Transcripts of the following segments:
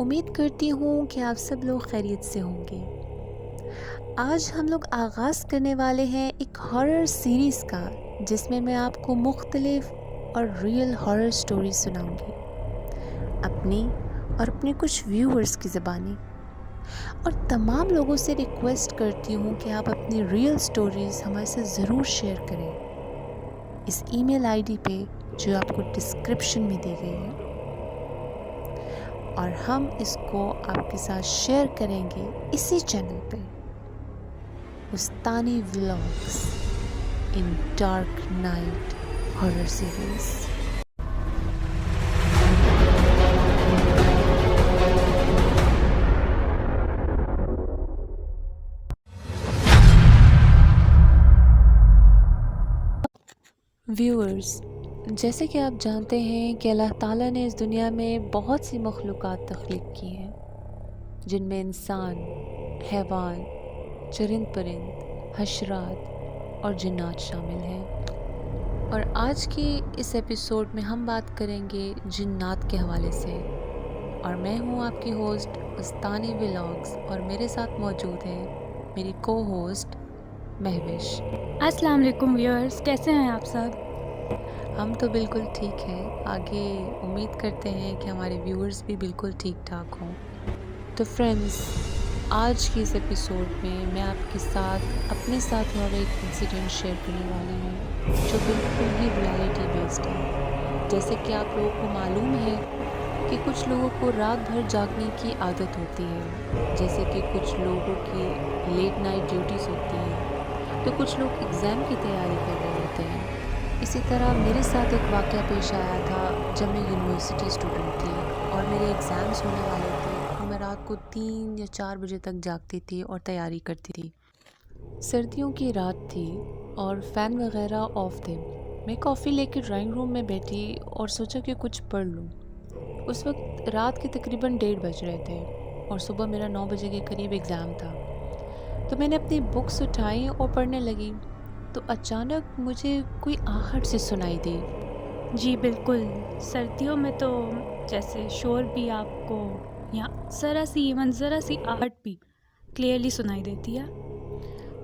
उम्मीद करती हूँ कि आप सब लोग खैरियत से होंगे। आज हम लोग आगाज़ करने वाले हैं एक हॉरर सीरीज़ का, जिसमें मैं आपको मुख्तलिफ और रियल हॉरर स्टोरी सुनाऊंगी, अपनी और अपने कुछ व्यूअर्स की ज़बानी। और तमाम लोगों से रिक्वेस्ट करती हूँ कि आप अपनी रियल स्टोरीज़ हमारे साथ ज़रूर शेयर करें इस ईमेल आईडी पे जो आपको डिस्क्रिप्शन में दी गई है, और हम इसको आपके साथ शेयर करेंगे इसी चैनल पे, उस्तानी vlogs in dark night horror series. Viewers, जैसे कि आप जानते हैं कि अल्लाह ताला ने इस दुनिया में बहुत सी मखलूक़ात तख्लीक की हैं, जिनमें इंसान, हैवान, चरिंद परिंद, हशरात और जिन्नात शामिल हैं। और आज की इस एपिसोड में हम बात करेंगे जिन्नात के हवाले से। और मैं हूँ आपकी होस्ट उस्तानी व्लॉग्स, और मेरे साथ मौजूद है मेरी को होस्ट महविश। अस्सलाम वालेकुम व्यूअर्स, कैसे हैं आप सब? हम तो बिल्कुल ठीक हैं। आगे उम्मीद करते हैं कि हमारे व्यूअर्स भी बिल्कुल ठीक ठाक हों। तो फ्रेंड्स, आज की इस एपिसोड में मैं आपके साथ अपने साथ हुआ एक इंसिडेंट शेयर करने वाली हूँ, जो बिल्कुल ही रियलिटी बेस्ड है। जैसे कि आप लोगों को मालूम है कि कुछ लोगों को रात भर जागने की आदत होती है, जैसे कि कुछ लोगों की लेट नाइट ड्यूटीज़ होती हैं, तो कुछ लोग एग्ज़ाम की तैयारी कर रहे होते हैं। इसी तरह मेरे साथ एक वाक़या पेश आया था जब मैं यूनिवर्सिटी स्टूडेंट थी और मेरे एग्ज़ाम्स होने वाले थे, और मैं रात को 3 या 4 बजे तक जागती थी और तैयारी करती थी। सर्दियों की रात थी और फ़ैन वगैरह ऑफ थे। मैं कॉफ़ी लेकर ड्राइंग रूम में बैठी और सोचा कि कुछ पढ़ लूँ। उस वक्त रात के तकरीबन 1:30 बज रहे थे और सुबह मेरा 9 बजे के करीब एग्ज़ाम था। तो मैंने अपनी बुक्स उठाई और पढ़ने लगी, तो अचानक मुझे कोई आहट सी सुनाई दी। जी बिल्कुल, सर्दियों में तो जैसे शोर भी आपको या ज़रा सी आहट भी क्लियरली सुनाई देती है।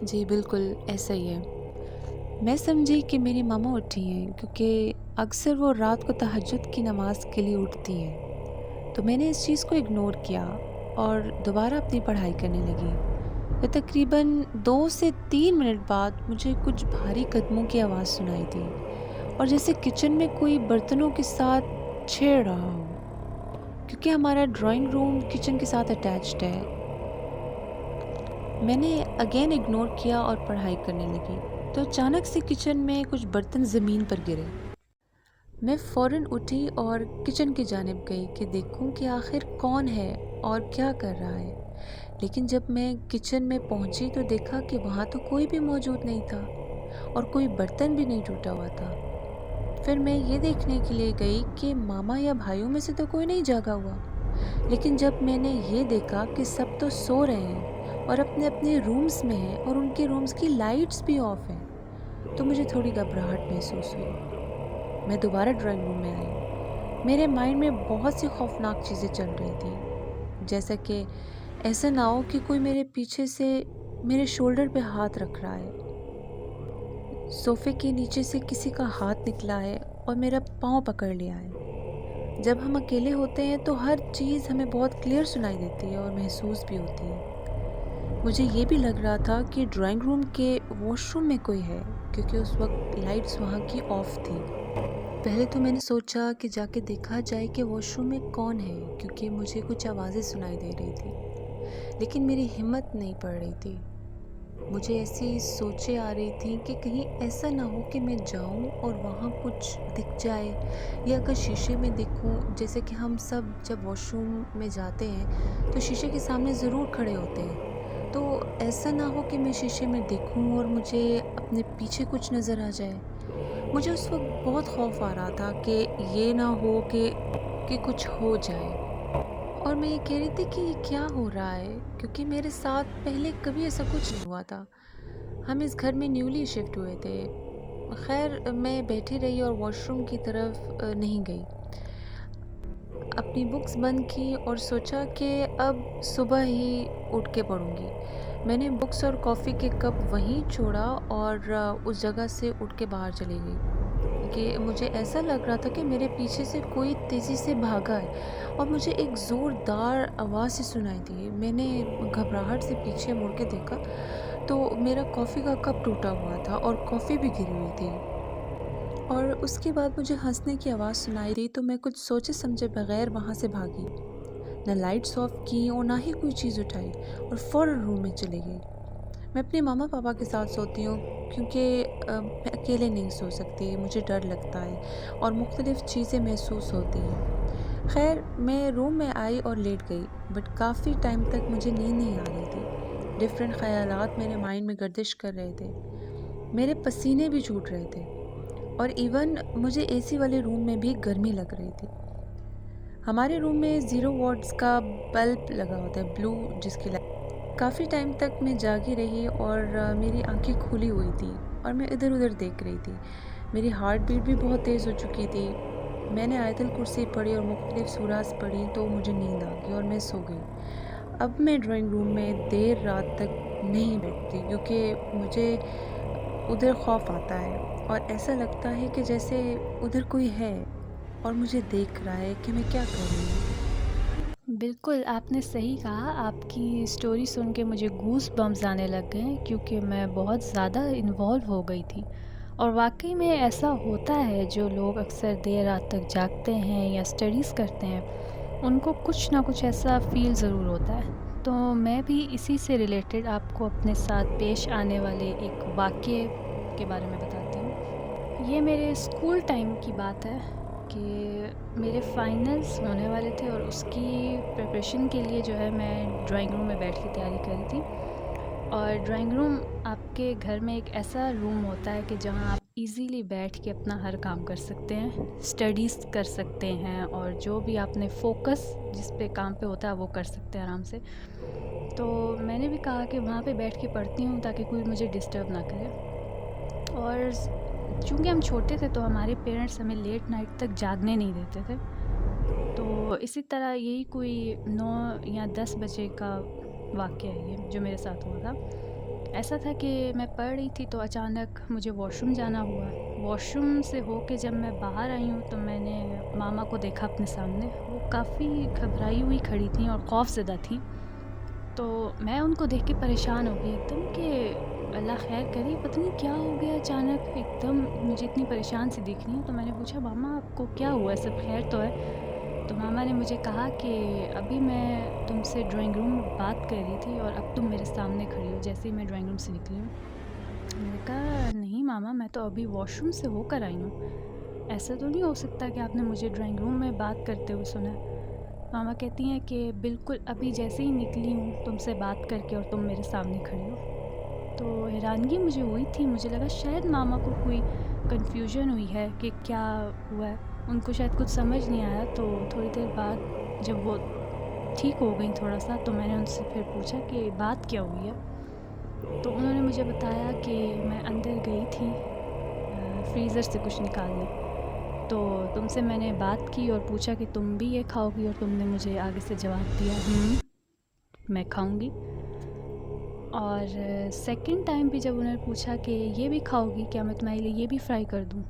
जी बिल्कुल, ऐसा ही है। मैं समझी कि मेरी मामा उठी हैं, क्योंकि अक्सर वो रात को तहज्जुद की नमाज़ के लिए उठती हैं। तो मैंने इस चीज़ को इग्नोर किया और दोबारा अपनी पढ़ाई करने लगी। तो तकरीबन 2 से 3 मिनट बाद मुझे कुछ भारी कदमों की आवाज़ सुनाई दी, और जैसे किचन में कोई बर्तनों के साथ छेड़ रहा हो, क्योंकि हमारा ड्राइंग रूम किचन के साथ अटैच्ड है। मैंने अगेन इग्नोर किया और पढ़ाई करने लगी, तो अचानक से किचन में कुछ बर्तन ज़मीन पर गिरे। मैं फ़ौरन उठी और किचन की जानिब गई कि देखूं कि आखिर कौन है और क्या कर रहा है। लेकिन जब मैं किचन में पहुंची तो देखा कि वहाँ तो कोई भी मौजूद नहीं था और कोई बर्तन भी नहीं टूटा हुआ था। फिर मैं ये देखने के लिए गई कि मामा या भाइयों में से तो कोई नहीं जागा हुआ। लेकिन जब मैंने ये देखा कि सब तो सो रहे हैं और अपने अपने रूम्स में हैं और उनके रूम्स की लाइट्स भी ऑफ हैं, तो मुझे थोड़ी घबराहट महसूस हुई। मैं दोबारा ड्राइंग रूम में आई। मेरे माइंड में बहुत सी खौफनाक चीज़ें चल रही थी, जैसा कि ऐसा ना हो कि कोई मेरे पीछे से मेरे शोल्डर पे हाथ रख रहा है, सोफ़े के नीचे से किसी का हाथ निकला है और मेरा पाँव पकड़ लिया है। जब हम अकेले होते हैं तो हर चीज़ हमें बहुत क्लियर सुनाई देती है और महसूस भी होती है। मुझे ये भी लग रहा था कि ड्राइंग रूम के वॉशरूम में कोई है, क्योंकि उस वक्त लाइट्स वहाँ की ऑफ थी। पहले तो मैंने सोचा कि जाके देखा जाए कि वॉशरूम में कौन है, क्योंकि मुझे कुछ आवाज़ें सुनाई दे रही थी, लेकिन मेरी हिम्मत नहीं पड़ रही थी। मुझे ऐसी सोचें आ रही थी कि कहीं ऐसा ना हो कि मैं जाऊं और वहाँ कुछ दिख जाए, या अगर शीशे में देखूं, जैसे कि हम सब जब वॉशरूम में जाते हैं तो शीशे के सामने ज़रूर खड़े होते हैं, तो ऐसा ना हो कि मैं शीशे में देखूं और मुझे अपने पीछे कुछ नज़र आ जाए। मुझे उस वक्त बहुत खौफ आ रहा था कि ये ना हो कि कुछ हो जाए। और मैं ये कह रही थी कि ये क्या हो रहा है, क्योंकि मेरे साथ पहले कभी ऐसा कुछ नहीं हुआ था। हम इस घर में न्यूली शिफ्ट हुए थे। खैर, मैं बैठी रही और वॉशरूम की तरफ नहीं गई। अपनी बुक्स बंद की और सोचा कि अब सुबह ही उठ के पढ़ूँगी। मैंने बुक्स और कॉफ़ी के कप वहीं छोड़ा और उस जगह से उठ के बाहर चली गई कि मुझे ऐसा लग रहा था कि मेरे पीछे से कोई तेज़ी से भागा है और मुझे एक ज़ोरदार आवाज़ सी सुनाई दी। मैंने घबराहट से पीछे मुड़ के देखा तो मेरा कॉफ़ी का कप टूटा हुआ था और कॉफ़ी भी गिरी हुई थी। और उसके बाद मुझे हँसने की आवाज़ सुनाई दी तो मैं कुछ सोचे समझे बगैर वहाँ से भागी। ना लाइट्स ऑफ की और ना ही कोई चीज़ उठाई और फ़ौरन रूम में चली गई। मैं अपने मामा पापा के साथ सोती हूँ क्योंकि मैं अकेले नहीं सो सकती, मुझे डर लगता है और मुख्तलिफ़ चीज़ें महसूस होती हैं। खैर मैं रूम में आई और लेट गई बट काफ़ी टाइम तक मुझे नींद नहीं आ रही थी। डिफरेंट ख़यालात मेरे माइंड में गर्दिश कर रहे थे। मेरे पसीने भी छूट रहे थे और इवन मुझे एसी वाले रूम में भी गर्मी लग रही थी। हमारे रूम में 0 वॉट्स का बल्ब लगा होता है, ब्लू जिसकी लाइट। काफ़ी टाइम तक मैं जागी रही और मेरी आंखें खुली हुई थी और मैं इधर-उधर देख रही थी। मेरी हार्ट बीट भी बहुत तेज़ हो चुकी थी। मैंने आयतुल कुर्सी पढ़ी और मुख्तलिफ सूरात पढ़ी तो मुझे नींद आ गई और मैं सो गई। अब मैं ड्राइंग रूम में देर रात तक नहीं बैठती क्योंकि मुझे उधर खौफ आता है और ऐसा लगता है कि जैसे उधर कोई है और मुझे देख रहा है कि मैं क्या कर रही हूँ। बिल्कुल, आपने सही कहा। आपकी स्टोरी सुन के मुझे गूज़ बम्प्स आने लग गए हैं क्योंकि मैं बहुत ज़्यादा इन्वॉल्व हो गई थी। और वाक़ई में ऐसा होता है, जो लोग अक्सर देर रात तक जागते हैं या स्टडीज़ करते हैं, उनको कुछ ना कुछ ऐसा फ़ील ज़रूर होता है। तो मैं भी इसी से रिलेटेड आपको अपने साथ पेश आने वाले एक वाक़ये के बारे में बताती हूँ। ये मेरे स्कूल टाइम की बात है कि मेरे फाइनल्स होने वाले थे और उसकी प्रिपरेशन के लिए जो है मैं ड्राइंग रूम में बैठ के तैयारी कर रही थी। और ड्राइंग रूम आपके घर में एक ऐसा रूम होता है कि जहाँ आप इजीली बैठ के अपना हर काम कर सकते हैं, स्टडीज़ कर सकते हैं और जो भी आपने फोकस जिस पे काम पे होता है वो कर सकते हैं आराम से। तो मैंने भी कहा कि वहाँ पे बैठ के पढ़ती हूँ ताकि कोई मुझे डिस्टर्ब ना करे। और चूँकि हम छोटे थे तो हमारे पेरेंट्स हमें लेट नाइट तक जागने नहीं देते थे। तो इसी तरह यही कोई 9 या 10 बजे का वाक़या है ये, जो मेरे साथ हुआ था। ऐसा था कि मैं पढ़ रही थी तो अचानक मुझे वॉशरूम जाना हुआ। वॉशरूम से होके जब मैं बाहर आई हूँ तो मैंने मामा को देखा अपने सामने। वो काफ़ी घबराई हुई खड़ी थीं और खौफ़ज़दा थीं। तो मैं उनको देख के परेशान हो गई एकदम कि अल्लाह खैर करे, पता नहीं क्या हो गया अचानक एकदम मुझे इतनी परेशान सी दिख रही हैं। तो मैंने पूछा, मामा आपको क्या हुआ, सब खैर तो है? तो मामा ने मुझे कहा कि अभी मैं तुमसे ड्राइंग रूम में बात कर रही थी और अब तुम मेरे सामने खड़ी हो जैसे ही मैं ड्राइंग रूम से निकली हूँ। मैंने कहा नहीं मामा, मैं तो अभी वॉशरूम से होकर आई हूँ, ऐसा तो नहीं हो सकता कि आपने मुझे ड्राइंग रूम में बात करते हुए सुना। मामा कहती हैं कि बिल्कुल अभी जैसे ही निकली हूँ तुमसे बात करके और तुम मेरे सामने खड़ी हो। तो हैरानगी मुझे हुई थी, मुझे लगा शायद मामा को कोई कन्फ्यूजन हुई है कि क्या हुआ है, उनको शायद कुछ समझ नहीं आया। तो थोड़ी देर बाद जब वो ठीक हो गई थोड़ा सा तो मैंने उनसे फिर पूछा कि बात क्या हुई है। तो उन्होंने मुझे बताया कि मैं अंदर गई थी फ्रीज़र से कुछ निकालने, तो तुमसे मैंने बात की और पूछा कि तुम भी ये खाओगी और तुमने मुझे आगे से जवाब दिया मैं खाऊंगी। और सेकंड टाइम भी जब उन्होंने पूछा कि ये भी खाओगी क्या, मैं तुम्हारे लिए ये भी फ्राई कर दूं,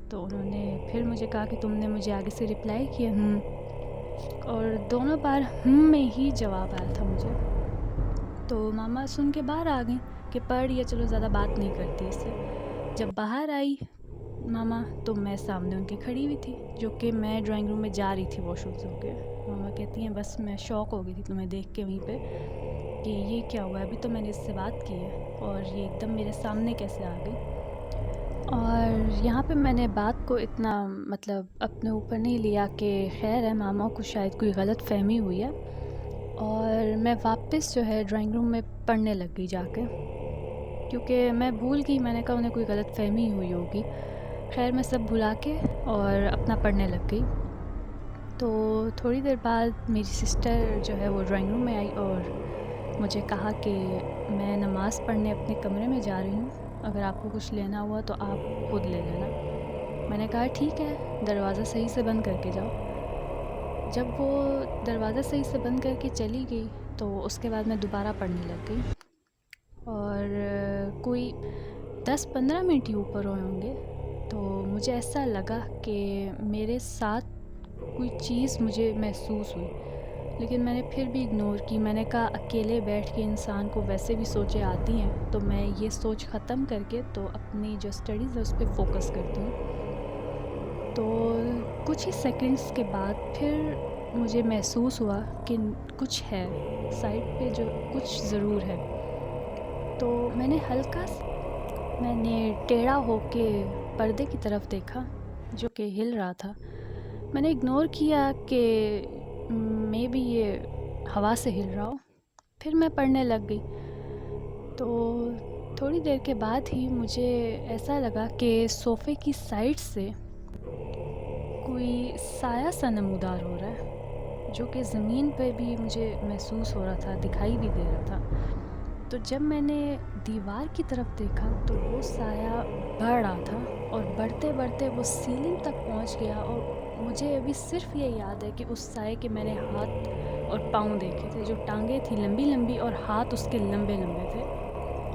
तो उन्होंने फिर मुझे कहा कि तुमने मुझे आगे से रिप्लाई किया और दोनों बार में ही जवाब आया था मुझे। तो मामा सुन के बाहर आ गई कि पढ़ रही है, चलो ज़्यादा बात नहीं करती इससे। जब बाहर आई मामा तो मैं सामने उनके खड़ी हुई थी, जो कि मैं ड्राइंग रूम में जा रही थी वॉशरूम से होके। मामा कहती हैं बस मैं शॉक हो गई थी तुम्हें देख के वहीं पे कि ये क्या हुआ, अभी तो मैंने इससे बात की है और ये एकदम मेरे सामने कैसे आ गई। और यहाँ पे मैंने बात को इतना मतलब अपने ऊपर नहीं लिया कि खैर है, मामा को शायद कोई गलत फहमी हुई है। और मैं वापस जो है ड्राइंग रूम में पढ़ने लग गई जाके, क्योंकि मैं भूल गई, मैंने कहा उन्हें कोई गलत फहमी हुई होगी। खैर मैं सब भुला के और अपना पढ़ने लग गई। तो थोड़ी देर बाद मेरी सिस्टर जो है वो ड्राइंग रूम में आई और मुझे कहा कि मैं नमाज़ पढ़ने अपने कमरे में जा रही हूँ, अगर आपको कुछ लेना हुआ तो आप खुद ले लेना। मैंने कहा ठीक है, दरवाज़ा सही से बंद करके जाओ। जब वो दरवाज़ा सही से बंद करके चली गई तो उसके बाद मैं दोबारा पढ़ने लग गई और कोई 10-15 मिनट ही ऊपर हुए होंगे तो मुझे ऐसा लगा कि मेरे साथ कोई चीज़ मुझे महसूस हुई, लेकिन मैंने फिर भी इग्नोर की। मैंने कहा अकेले बैठ के इंसान को वैसे भी सोचें आती हैं, तो मैं ये सोच ख़त्म करके तो अपनी जो स्टडीज़ है उस पर फोकस करती हूँ। तो कुछ ही सेकंड्स के बाद फिर मुझे महसूस हुआ कि कुछ है साइड पे, जो कुछ ज़रूर है। तो मैंने टेढ़ा होके पर्दे की तरफ देखा जो कि हिल रहा था। मैंने इग्नोर किया कि मे बी ये हवा से हिल रहा हो। फिर मैं पढ़ने लग गई। तो थोड़ी देर के बाद ही मुझे ऐसा लगा कि सोफ़े की साइड से कोई साया सा नमूदार हो रहा है, जो कि ज़मीन पे भी मुझे महसूस हो रहा था, दिखाई भी दे रहा था। तो जब मैंने दीवार की तरफ देखा तो वो साया बढ़ रहा था और बढ़ते बढ़ते वो सीलिंग तक पहुंच गया। और मुझे अभी सिर्फ ये याद है कि उस साए के मैंने हाथ और पाँव देखे थे, जो टांगें थी लंबी लंबी और हाथ उसके लंबे लंबे थे,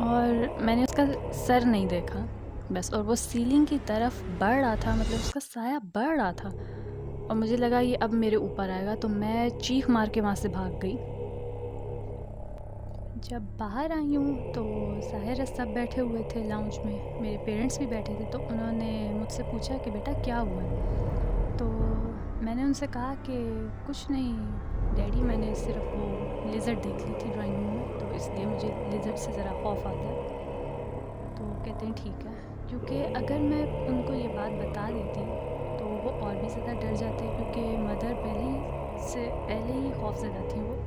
और मैंने उसका सर नहीं देखा बस। और वो सीलिंग की तरफ बढ़ रहा था, मतलब उसका साया बढ़ रहा था, और मुझे लगा ये अब मेरे ऊपर आएगा। तो मैं चीख मार के वहाँ से भाग गई। जब बाहर आई हूँ तो ज़ाहिर है सब बैठे हुए थे लाउंज में, मेरे पेरेंट्स भी बैठे थे। तो उन्होंने मुझसे पूछा कि बेटा क्या हुआ है। तो मैंने उनसे कहा कि कुछ नहीं डैडी, मैंने सिर्फ वो लिज़र्ड देख ली थी ड्राइंग रूम में, तो इसलिए मुझे लिज़र्ड से ज़रा खौफ आता है। तो कहते हैं ठीक है, क्योंकि अगर मैं उनको ये बात बता देती तो वो और भी ज़्यादा डर जाते, क्योंकि मदर पहले ही खौफज़दा थी वो।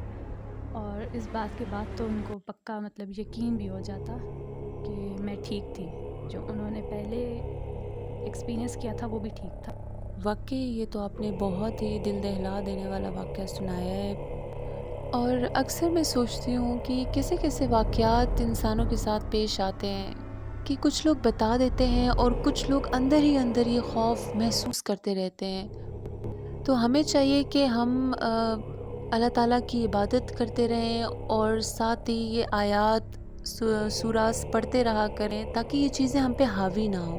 और इस बात के बाद तो उनको पक्का मतलब यकीन भी हो जाता कि मैं ठीक थी, जो उन्होंने पहले एक्सपीरियंस किया था वो भी ठीक था। वाकई ये तो आपने बहुत ही दिल दहला देने वाला वाक़या सुनाया है। और अक्सर मैं सोचती हूँ कि कैसे कैसे वाक़यात इंसानों के साथ पेश आते हैं कि कुछ लोग बता देते हैं और कुछ लोग अंदर ही अंदर ये खौफ महसूस करते रहते हैं। तो हमें चाहिए कि हम अल्लाह ताला की इबादत करते रहें और साथ ही ये आयात सूरास पढ़ते रहा करें, ताकि ये चीज़ें हम पे हावी ना हो।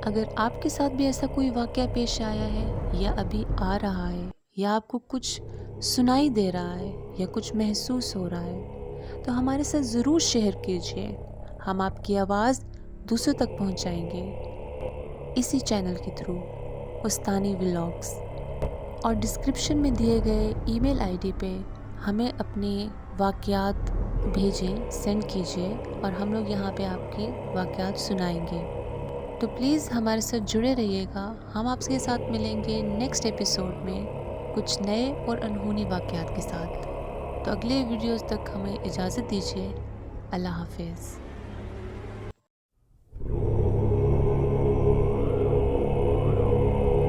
अगर आपके साथ भी ऐसा कोई वाक़या पेश आया है या अभी आ रहा है, या आपको कुछ सुनाई दे रहा है या कुछ महसूस हो रहा है, तो हमारे साथ ज़रूर शेयर कीजिए। हम आपकी आवाज़ दूसरों तक पहुंचाएंगे इसी चैनल के थ्रू, उस्तानी व्लॉग्स। और डिस्क्रिप्शन में दिए गए ईमेल आईडी पे हमें अपने वाक़यात भेजें, सेंड कीजिए, और हम लोग यहाँ पे आपके वाक़यात सुनाएंगे। तो प्लीज़ हमारे साथ जुड़े रहिएगा। हम आपके साथ मिलेंगे नेक्स्ट एपिसोड में कुछ नए और अनहोनी वाक़यात के साथ। तो अगले वीडियोज़ तक हमें इजाज़त दीजिए। अल्लाह हाफ़िज़।